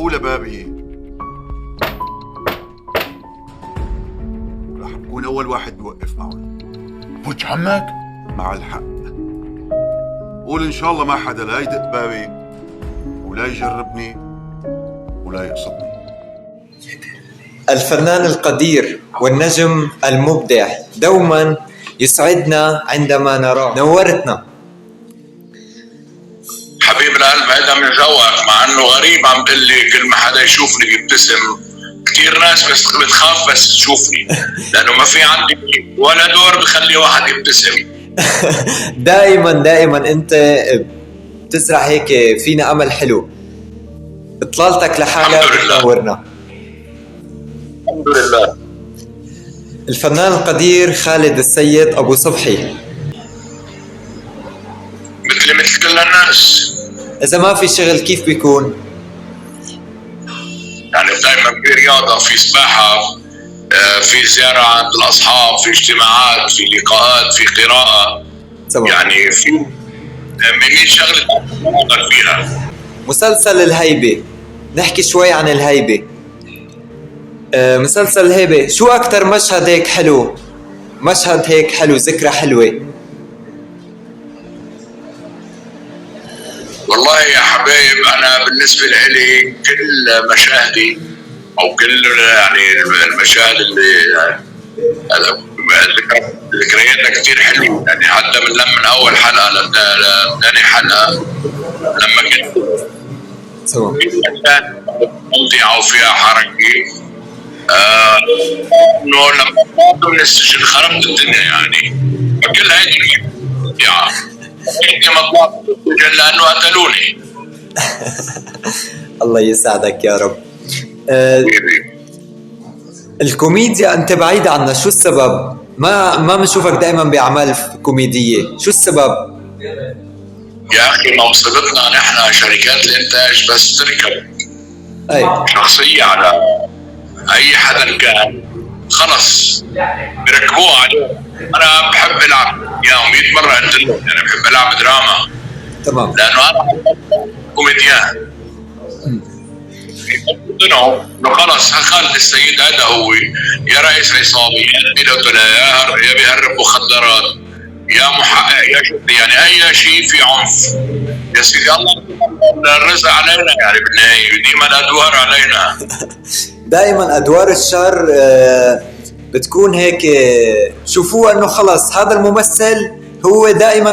دقوا لبابي راح بكون أول واحد بوقف معهم. بوج عمك؟ مع الحق قول إن شاء الله ما حدا لا يدق بابي ولا يجربني ولا يقصدني. الفنان القدير والنجم المبدع دوما يسعدنا عندما نراه. نورتنا حبيب القلب. هذا من ذوقك، مع انه غريب عم تقول لي كل ما حدا يشوفني بيبتسم. كثير ناس بس بتخاف بس تشوفني لانه ما في عندي ولا دور بخلي واحد يبتسم. دائما انت بتزرع هيك فينا امل حلو. اطلالتك لحالها بتنورنا. الحمد لله. الفنان القدير خالد السيد ابو صبحي، مثل كل الناس. اذا ما في شغل كيف بيكون؟ يعني دائما في رياضه، في سباحه، في زياره عند الاصحاب، في اجتماعات، في لقاءات، في قراءه. تمام. يعني في مليون شغله بقدر فيها. مسلسل الهيبة، نحكي شوي عن الهيبة. مسلسل الهيبة، شو أكتر مشهد هيك حلو؟ مشهد هيك حلو، ذكرى حلوة. والله يا حبايب، أنا بالنسبة لي كل مشاهدي أو كل يعني المشاهد اللي ذكرياتها كتير حلوة. يعني حتى من أول حلقة لثاني حلقة لما كنت ممتعة وفيها حركة، إنه لما من السجن خربت الدنيا. يعني فكل هاي ممتعة. ما طلعت السجن لأنه قتلوني. الله يسعدك يا رب. الكوميديا أنت بعيد عنا، شو السبب؟ ما بنشوفك دائما بأعمال كوميدية، شو السبب؟ يا أخي ما وصلتنا نحن شركات الإنتاج بس تركب شخصية على أي حدا كان خلص بيركبوه عليه. أنا بحب ألعب يا 100 مرة قلت له أنا بحب ألعب دراما. تمام. لأنه أنا كوميديان. انه خلص خالد السيد هذا هو يا رئيس عصابي، يا بيهرب مخدرات، يا محقق، يا شو يعني اي شيء في عنف. يا سيدي الله الرزق علينا، يعني بالنهايه ديما الادوار علينا. دائما ادوار الشر بتكون هيك، شوفوها انه خلص هذا الممثل هو دائما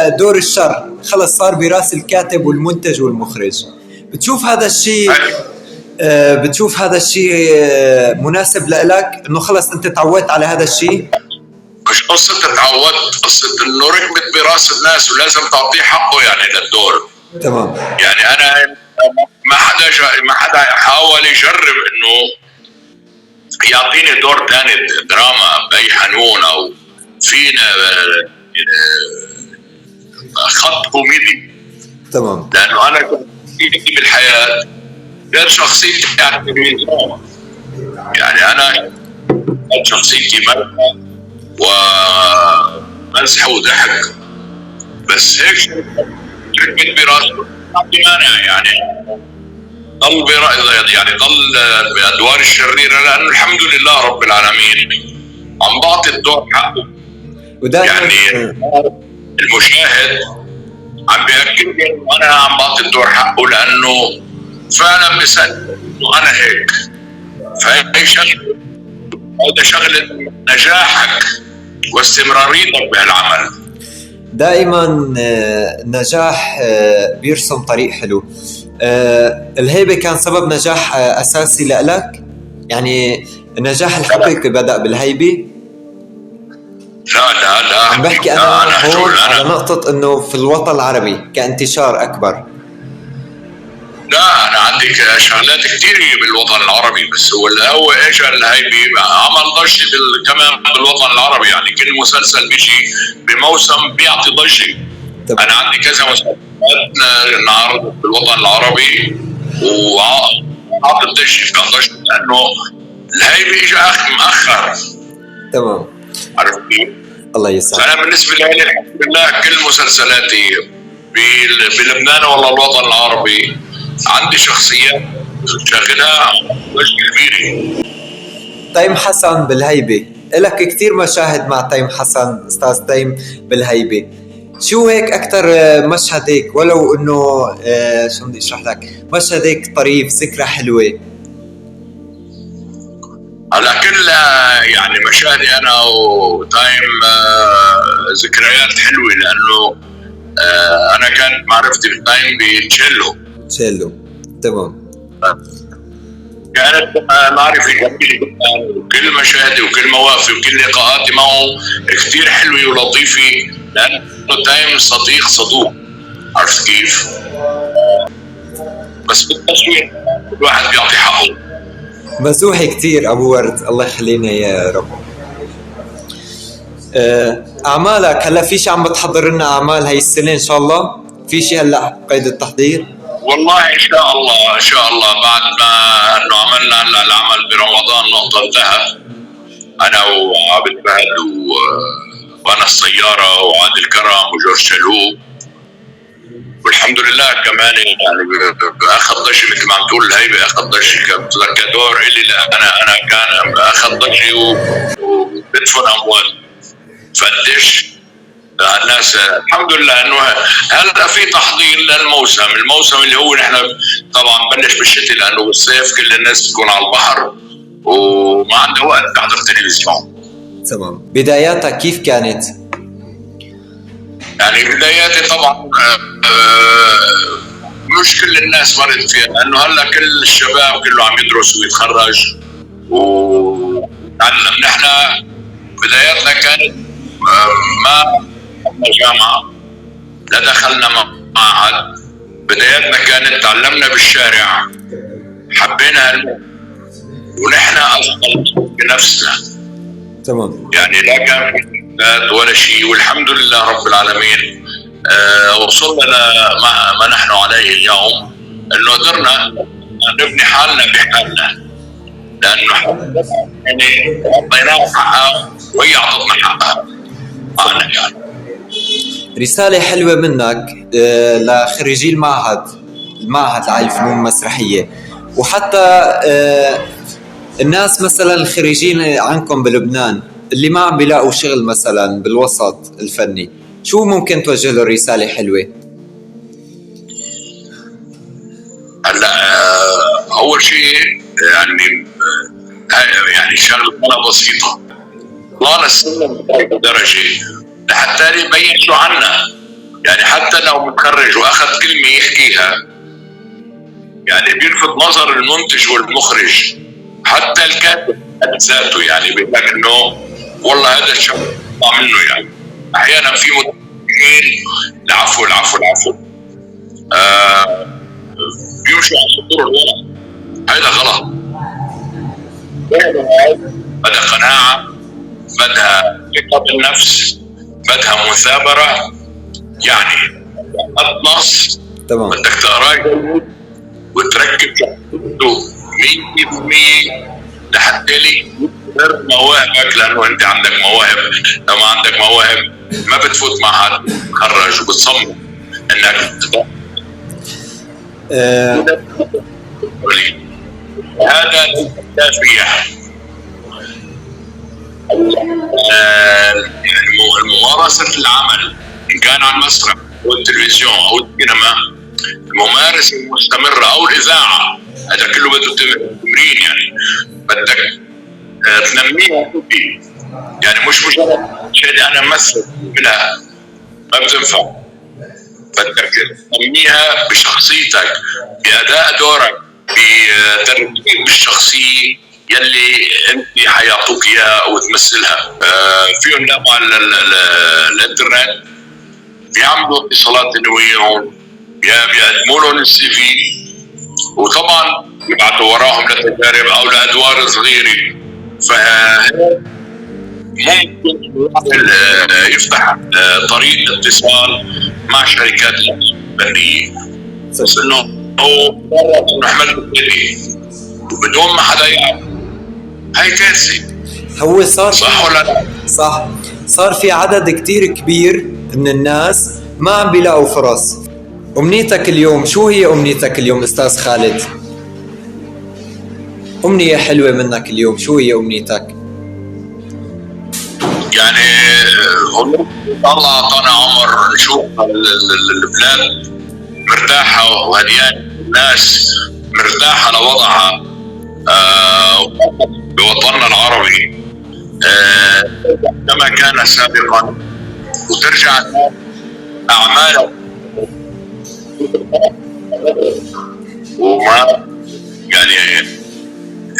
دور الشر، خلص صار براس الكاتب والمنتج والمخرج. بتشوف هذا الشيء مناسب لإلك، انه خلص انت تعودت على هذا الشيء؟ مش قصة تعودت، قصة انه ركبت براس الناس ولازم تعطيه حقه يعني للدور. تمام. يعني انا ما حدا حاول يجرب انه يعطيني دور ثاني دراما بأي حنون او فينا خط كوميدي. تمام. لانه انا كنت بالحياة غير شخصيتي يعني بالميزان. يعني انا شخصيتي مرحة ومزح وضحك، بس هيك ركبت براسه ما مانع. يعني ضل بأدوار الشريرة، لأنه الحمد لله رب العالمين عم بعطي الدور حقه. يعني المشاهد عم بيأكد لي إنه أنا عم بعطي الدور حقه، لأنه فعلا بصدق إنه أنا هيك. فهي شغلة، هذا شغلة نجاحك واستمراريتك بهالعمل. دائما النجاح بيرسم طريق حلو. الهيبة كان سبب نجاح أساسي لك؟ يعني النجاح الحقيقي بدأ بالهيبة؟ لا عم بحكي أنا هون على نقطة إنه في الوطن العربي كانتشار أكبر. لا، أنا عندي شغلات كتير بالوطن العربي، بس هو إيش الهيبة عمل ضجة كمان بالوطن العربي. يعني كل مسلسل بيجي بموسم بيعطي ضجة. أنا عندي كذا مسلسلات نعرض بالوطن العربي وعطت ضجة لأنه الهيبة إجا مأخر. تمام. عرفت كيف؟ الله يسعدك. أنا بالنسبة لي الحمد لله كل مسلسلاتي بلبنان ولا الوطن العربي عندي شخصيات شغلها مش كبيرة. تيم حسن بالهيبة، إلك كتير مشاهد مع تيم حسن، أستاذ تيم بالهيبة. شو هيك أكتر مشهد هيك ولو إنه شو بدي أشرح لك، مشهد هيك طريف، ذكرى حلوة؟ على كل يعني مشاهدي أنا وتايم ذكريات حلوة، لأنه أنا كانت معرفتي بتايم تشيلو. تمام. كانت معرفة جميلة جدا، وكل مشاهدي وكل مواقفي وكل لقاءاتي معه كتير حلوة ولطيفة، لأنه تايم صديق صدوق، عرفت كيف؟ بس بالتصوير الواحد بيعطي حقه. مزوحي كتير أبو ورد، الله يخلينا يا رب. أعمالك هلا في شي عم بتحضر لنا أعمال هاي السنة إن شاء الله؟ في شي هلا قيد التحضير؟ والله إن شاء الله إن شاء الله، بعد ما إنه عملنا هلا العمل برمضان نقطة انتهى، أنا وعابد فهد وأنا السيارة وعادل كرم وجورج شلهوب، والحمد لله كمان يعني اخذ ضجه مثل ما عم تقول الهيبه، اخذ ضجه كدور الي، انا كان اخذ ضجه وبدفن اموال فتش الناس. الحمد لله انه هلا في تحضير الموسم اللي هو نحن طبعا بلش بالشتاء، لانه بالصيف كل الناس تكون على البحر وما عندها وقت تحضر تلفزيون. تمام. بداياتك كيف كانت؟ يعني بداياتي طبعا مش كل الناس مرت فيها، لانه هلا كل الشباب كله عم يدرس ويتخرج وتعلم. نحن بداياتنا كانت ما جامعة، لا دخلنا معهد، بداياتنا كانت تعلمنا بالشارع، حبينا ونحن اصلا بنفسنا. تمام. يعني لا كان في ولا شيء، والحمد لله رب العالمين وصلنا لما نحن عليه اليوم، انه قدرنا نبني حالنا بحالنا، لانه يعني اعطيناه حقها وهي اعطتنا حقها معنا. يعني رسالة حلوة منك لخريجي المعهد العالي للفنون المسرحية، وحتى الناس مثلا الخريجين عنكم بلبنان اللي ما عم بيلاقوا شغل مثلا بالوسط الفني، شو ممكن توجه له رسالة حلوة؟ هلا اول شيء يعني شغله بسيطه، طلعنا السلم بدرجه لحتى يبين شو عنا. يعني حتى لو متخرج واخذ كلمه يحكيها يعني بيلفت نظر المنتج والمخرج، حتى الكاتب ذاته يعني بيقول لك انه والله هذا الشغل طلع منه. يعني احيانا في مدرسين العفو بيمشوا على سطور الورق، هذا غلط. بدها قناعه، بدها ثقه بالنفس، بدها مثابره، يعني نص تمام. بدك تقراه وتركب شخصيته 100% لحتى يظهر مواهبك، لانه انت عندك مواهب. لو ما عندك مواهب ما بتفوت معهد تخرج وبتصمم انك هذا التشبيه. ممارسة العمل إن كان على المسرح أو التلفزيون أو السينما، الممارسة المستمرة أو الإذاعة، هذا كله بده تمرين. يعني بدك تنميها فيه، يعني مش مجرد شيء أنا مثل منها ما بتنفع، بدك تنميها بشخصيتك، بأداء دورك، بتركيب الشخصية يلي انت حيعطوك اياها وتمثلها. فيهم لقوا على الانترنت بيعملوا اتصالات وياهم، بيقدموا لهم السي في، وطبعا يبعثوا وراهم لتجارب او لادوار صغيره. ممكن يفتح طريق اتصال مع شركات فنيه، بس انه هو نحمل بدون ما حدا يعرف، هاي كارثه. هو صار صح ولا لا؟ صح. صار في عدد كتير كبير من الناس ما عم بيلاقوا فرص، أمنيتك اليوم، شو هي أمنيتك اليوم أستاذ خالد؟ أمنية حلوة منك اليوم، شو هي أمنيتك؟ يعني الله اعطانا عمر نشوف البلاد مرتاحه وهديان، الناس مرتاحه لوضعها بوطننا العربي كما كان سابقا، وترجع اعمال وما يعني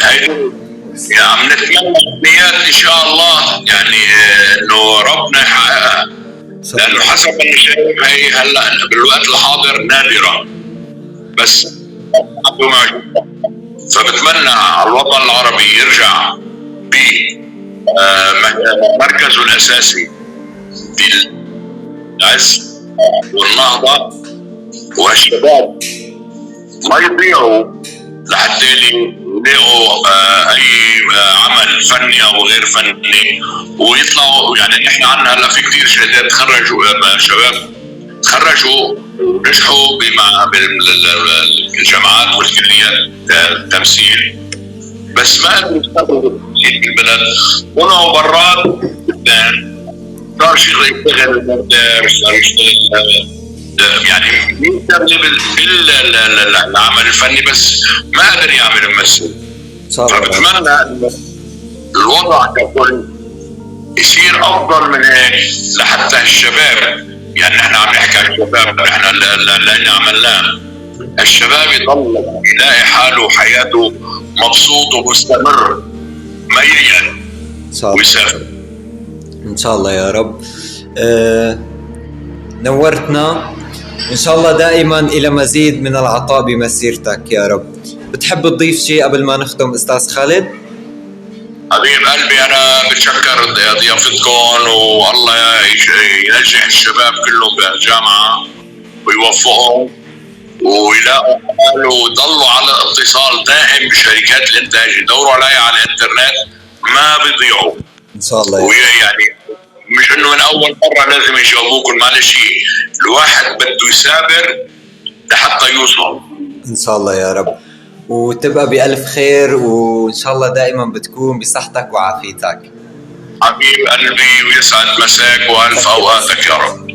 هيدي يعني عم نتمنى امنيات ان شاء الله، يعني انه ربنا يحققها، لانه حسب ما شايف هي هلا بالوقت الحاضر نادره، بس فبتمنى على الوطن العربي يرجع بمركزه الاساسي في العز والنهضه، والشباب ما يضيعوا لحتى يلاقوا اي عمل فني او غير فني ويطلعوا. يعني نحن عندنا هلا في كثير شهادات تخرجوا شباب تخرجوا ونجحوا بالجامعات والكليات التمثيل، بس ما قدروا يشتغلوا بالتمثيل بالبلد، هنا برات جدا صار يشتغل مونتير، صار يشتغل يعني يشتغل بالعمل الفني بس ما قدر يعمل ممثل. فبتمنى الوضع ككل يصير افضل من هيك لحتى الشباب، يعني نحن عم نحكي عن الشباب، نحن اللي عملناه الشباب يضل يلاقي حاله وحياته مبسوط ومستمر، ما ييأس ويسافر ان شاء الله يا رب. نورتنا ان شاء الله دائما الى مزيد من العطاء بمسيرتك يا رب. بتحب تضيف شيء قبل ما نختم استاذ خالد؟ حبيب قلبي انا بتشكر ضيافتكم، والله ينجح الشباب كلهم بالجامعه ويوفقهم ويلاقوا حالهم ويضلوا على اتصال دائم بشركات الانتاج، يدوروا عليها على الانترنت ما بيضيعوا ان شاء الله. يعني مش انه من اول مره لازم يجاوبوكم، معلش الواحد بده يسافر لحتى يوصل. ان شاء الله يا رب، وتبقى بألف خير، وإن شاء الله دائما بتكون بصحتك وعافيتك. حبيب قلبي ويسعد مساك وألف أوقاتك يا رب.